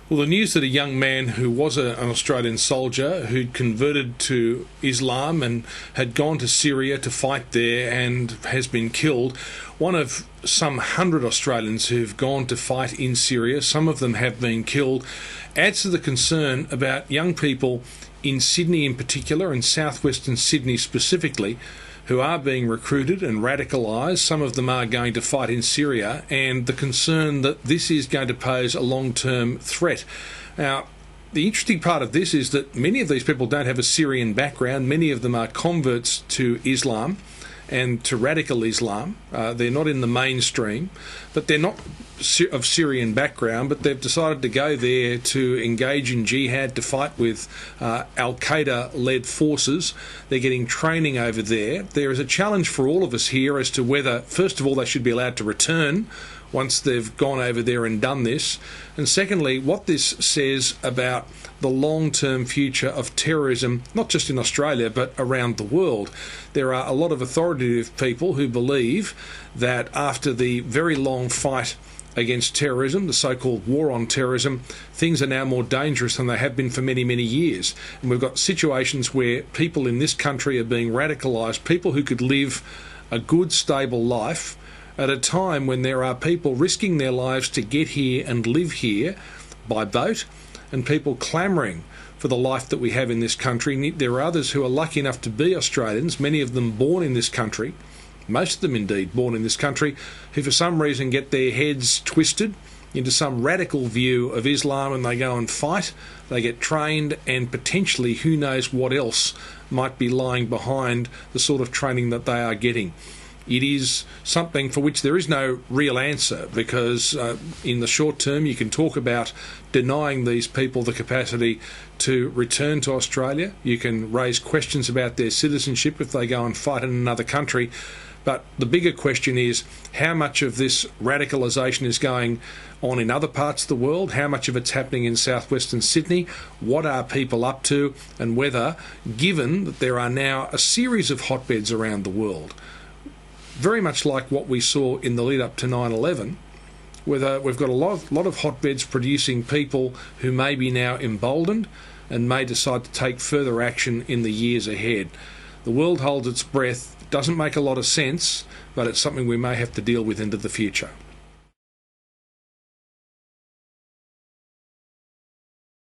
Well, the news that a young man who was an Australian soldier who'd converted to Islam and had gone to Syria to fight there and has been killed, one of some 100 Australians who've gone to fight in Syria, some of them have been killed, adds to the concern about young people in Sydney in particular and southwestern Sydney specifically, who are being recruited and radicalised. Some of them are going to fight in Syria, and the concern that this is going to pose a long-term threat. Now, the interesting part of this is that many of these people don't have a Syrian background. Many of them are converts to Islam and to radical Islam. They're not in the mainstream, but they're not of Syrian background, but they've decided to go there to engage in jihad, to fight with Al-Qaeda-led forces. They're getting training over there. There is a challenge for all of us here as to whether, first of all, they should be allowed to return once they've gone over there and done this, and secondly, what this says about the long-term future of terrorism, not just in Australia, but around the world. There are a lot of authoritative people who believe that after the very long fight against terrorism, the so-called war on terrorism, things are now more dangerous than they have been for many, many years. And we've got situations where people in this country are being radicalised, people who could live a good, stable life at a time when there are people risking their lives to get here and live here by boat, and people clamouring for the life that we have in this country. There are others who are lucky enough to be Australians, many of them born in this country, most of them indeed born in this country, who for some reason get their heads twisted into some radical view of Islam and they go and fight, they get trained, and potentially who knows what else might be lying behind the sort of training that they are getting. It is something for which there is no real answer, because in the short term you can talk about denying these people the capacity to return to Australia. You can raise questions about their citizenship if they go and fight in another country. But the bigger question is how much of this radicalisation is going on in other parts of the world, how much of it's happening in southwestern Sydney, what are people up to, and whether, given that there are now a series of hotbeds around the world, very much like what we saw in the lead up to 9/11, whether we've got a lot of hotbeds producing people who may be now emboldened and may decide to take further action in the years ahead. The world holds its breath. It doesn't make a lot of sense, but it's something we may have to deal with into the future.